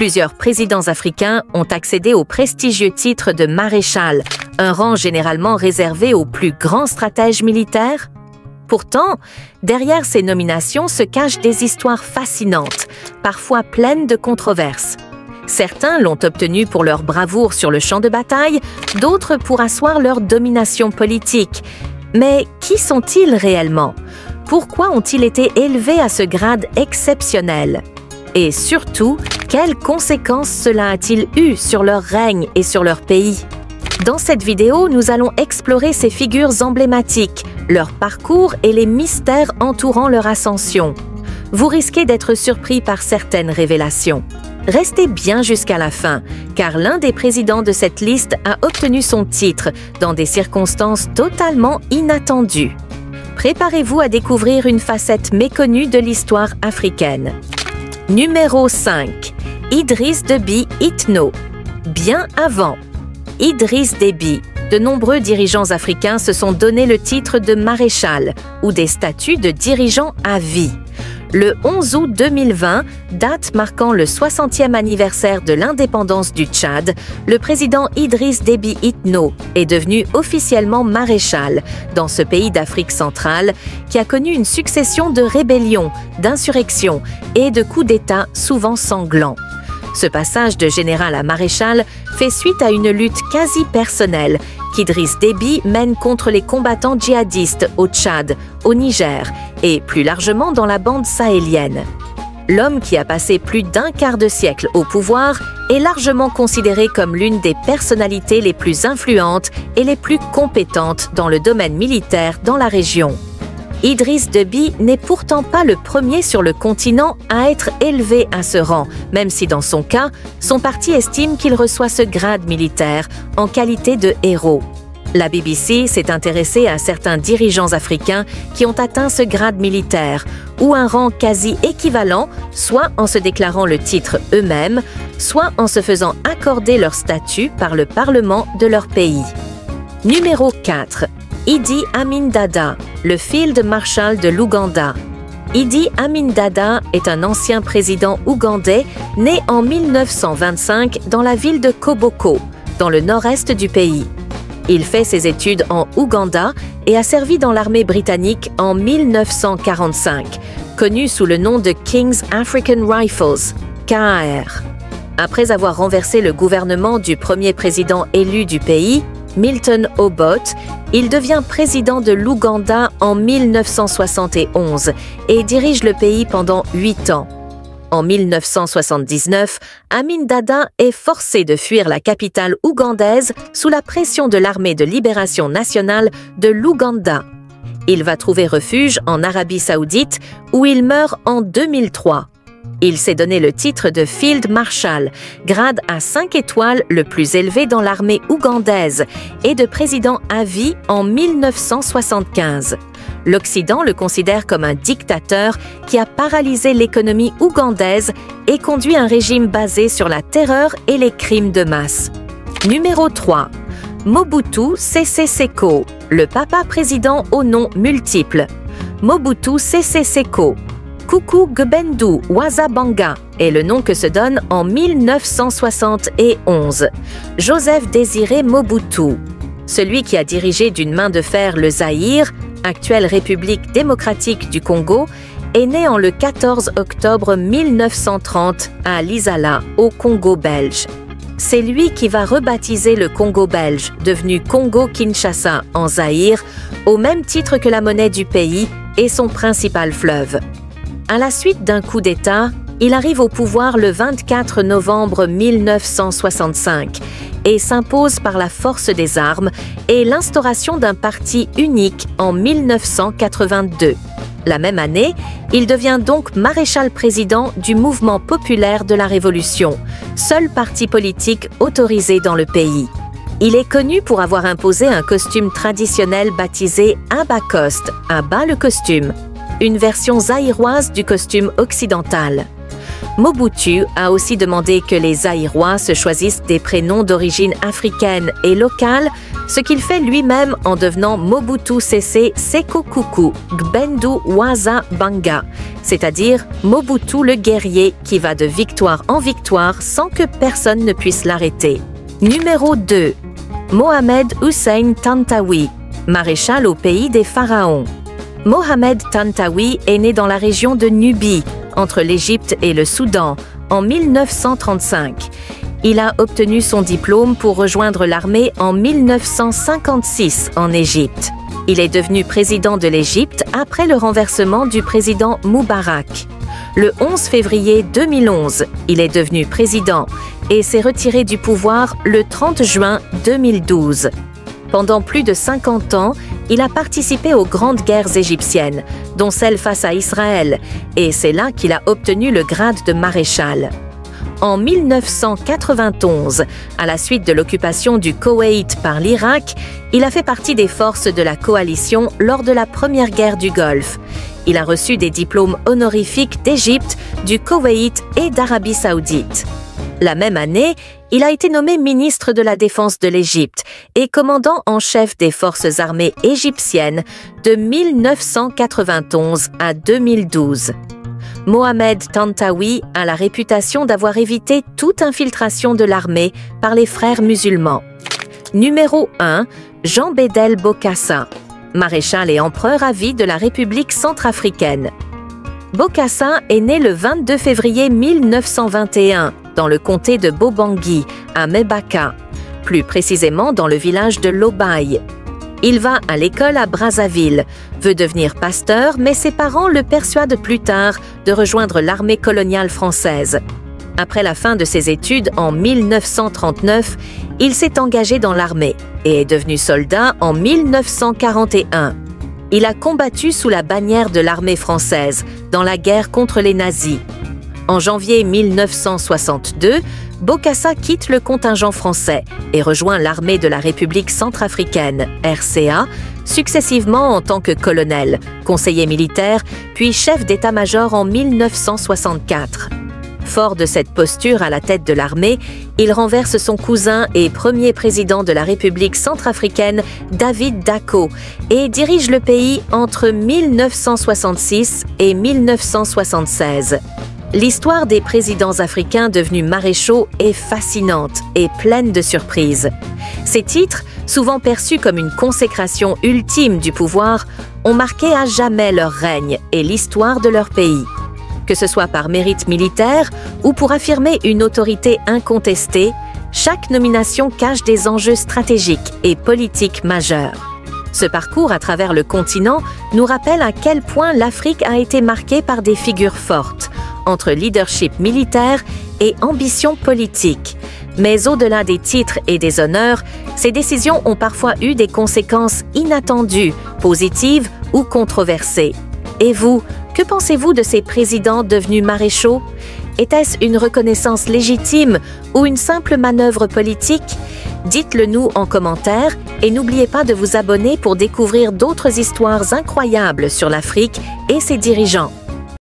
Plusieurs présidents africains ont accédé au prestigieux titre de maréchal, un rang généralement réservé aux plus grands stratèges militaires. Pourtant, derrière ces nominations se cachent des histoires fascinantes, parfois pleines de controverses. Certains l'ont obtenu pour leur bravoure sur le champ de bataille, d'autres pour asseoir leur domination politique. Mais qui sont-ils réellement? Pourquoi ont-ils été élevés à ce grade exceptionnel? Et surtout, quelles conséquences cela a-t-il eu sur leur règne et sur leur pays? Dans cette vidéo, nous allons explorer ces figures emblématiques, leur parcours et les mystères entourant leur ascension. Vous risquez d'être surpris par certaines révélations. Restez bien jusqu'à la fin, car l'un des présidents de cette liste a obtenu son titre dans des circonstances totalement inattendues. Préparez-vous à découvrir une facette méconnue de l'histoire africaine. Numéro 5. Idriss Déby Itno. Bien avant. Idriss Déby. De nombreux dirigeants africains se sont donné le titre de maréchal ou des statuts de dirigeant à vie. Le 11 août 2020, date marquant le 60e anniversaire de l'indépendance du Tchad, le président Idriss Déby Itno est devenu officiellement maréchal dans ce pays d'Afrique centrale qui a connu une succession de rébellions, d'insurrections et de coups d'État souvent sanglants. Ce passage de général à maréchal fait suite à une lutte quasi personnelle qu'Idriss Déby mène contre les combattants djihadistes au Tchad, au Niger et plus largement dans la bande sahélienne. L'homme qui a passé plus d'un quart de siècle au pouvoir est largement considéré comme l'une des personnalités les plus influentes et les plus compétentes dans le domaine militaire dans la région. Idriss Déby n'est pourtant pas le premier sur le continent à être élevé à ce rang, même si dans son cas, son parti estime qu'il reçoit ce grade militaire en qualité de héros. La BBC s'est intéressée à certains dirigeants africains qui ont atteint ce grade militaire, ou un rang quasi équivalent, soit en se déclarant le titre eux-mêmes, soit en se faisant accorder leur statut par le Parlement de leur pays. Numéro 4. Idi Amin Dada, le Field Marshal de l'Ouganda. Idi Amin Dada est un ancien président ougandais né en 1925 dans la ville de Koboko, dans le nord-est du pays. Il fait ses études en Ouganda et a servi dans l'armée britannique en 1945, connu sous le nom de King's African Rifles, KAR. Après avoir renversé le gouvernement du premier président élu du pays, Milton Obote, il devient président de l'Ouganda en 1971 et dirige le pays pendant 8 ans. En 1979, Amin Dada est forcé de fuir la capitale ougandaise sous la pression de l'armée de libération nationale de l'Ouganda. Il va trouver refuge en Arabie Saoudite où il meurt en 2003. Il s'est donné le titre de Field Marshal, grade à 5 étoiles le plus élevé dans l'armée ougandaise, et de président à vie en 1975. L'Occident le considère comme un dictateur qui a paralysé l'économie ougandaise et conduit un régime basé sur la terreur et les crimes de masse. Numéro 3. Mobutu Sese Seko, le papa président aux noms multiples. Mobutu Sese Seko. Kuku Gbendu Wazabanga est le nom que se donne en 1971 Joseph Désiré Mobutu, celui qui a dirigé d'une main de fer le Zaïre, actuelle République démocratique du Congo, est né en le 14 octobre 1930 à Lisala, au Congo belge. C'est lui qui va rebaptiser le Congo belge, devenu Congo-Kinshasa en Zaïre, au même titre que la monnaie du pays et son principal fleuve. À la suite d'un coup d'État, il arrive au pouvoir le 24 novembre 1965 et s'impose par la force des armes et l'instauration d'un parti unique en 1982. La même année, il devient donc maréchal-président du Mouvement populaire de la Révolution, seul parti politique autorisé dans le pays. Il est connu pour avoir imposé un costume traditionnel baptisé Abacoste, à bas le costume, une version zaïroise du costume occidental. Mobutu a aussi demandé que les Zaïrois se choisissent des prénoms d'origine africaine et locale, ce qu'il fait lui-même en devenant Mobutu Sese Seko Kuku Gbendu Waza Banga, c'est-à-dire Mobutu le guerrier qui va de victoire en victoire sans que personne ne puisse l'arrêter. Numéro 2. Mohamed Hussein Tantawi, maréchal au pays des pharaons. Mohamed Tantawi est né dans la région de Nubie, entre l'Égypte et le Soudan, en 1935. Il a obtenu son diplôme pour rejoindre l'armée en 1956 en Égypte. Il est devenu président de l'Égypte après le renversement du président Moubarak. Le 11 février 2011, il est devenu président et s'est retiré du pouvoir le 30 juin 2012. Pendant plus de 50 ans, il a participé aux grandes guerres égyptiennes, dont celle face à Israël, et c'est là qu'il a obtenu le grade de maréchal. En 1991, à la suite de l'occupation du Koweït par l'Irak, il a fait partie des forces de la coalition lors de la première guerre du Golfe. Il a reçu des diplômes honorifiques d'Égypte, du Koweït et d'Arabie saoudite. La même année, il a été nommé ministre de la Défense de l'Égypte et commandant en chef des forces armées égyptiennes de 1991 à 2012. Mohamed Tantawi a la réputation d'avoir évité toute infiltration de l'armée par les frères musulmans. Numéro 1. Jean Bédel Bokassa, maréchal et empereur à vie de la République centrafricaine. Bokassa est né le 22 février 1921 dans le comté de Bobangui, à Mebaka, plus précisément dans le village de Lobaye. Il va à l'école à Brazzaville, veut devenir pasteur, mais ses parents le persuadent plus tard de rejoindre l'armée coloniale française. Après la fin de ses études en 1939, il s'est engagé dans l'armée et est devenu soldat en 1941. Il a combattu sous la bannière de l'armée française dans la guerre contre les nazis. En janvier 1962, Bokassa quitte le contingent français et rejoint l'armée de la République centrafricaine, RCA, successivement en tant que colonel, conseiller militaire, puis chef d'état-major en 1964. Fort de cette posture à la tête de l'armée, il renverse son cousin et premier président de la République centrafricaine, David Dacko, et dirige le pays entre 1966 et 1976. L'histoire des présidents africains devenus maréchaux est fascinante et pleine de surprises. Ces titres, souvent perçus comme une consécration ultime du pouvoir, ont marqué à jamais leur règne et l'histoire de leur pays. Que ce soit par mérite militaire ou pour affirmer une autorité incontestée, chaque nomination cache des enjeux stratégiques et politiques majeurs. Ce parcours à travers le continent nous rappelle à quel point l'Afrique a été marquée par des figures fortes, entre leadership militaire et ambition politique. Mais au-delà des titres et des honneurs, ces décisions ont parfois eu des conséquences inattendues, positives ou controversées. Et vous, que pensez-vous de ces présidents devenus maréchaux? Était-ce une reconnaissance légitime ou une simple manœuvre politique? Dites-le nous en commentaire et n'oubliez pas de vous abonner pour découvrir d'autres histoires incroyables sur l'Afrique et ses dirigeants.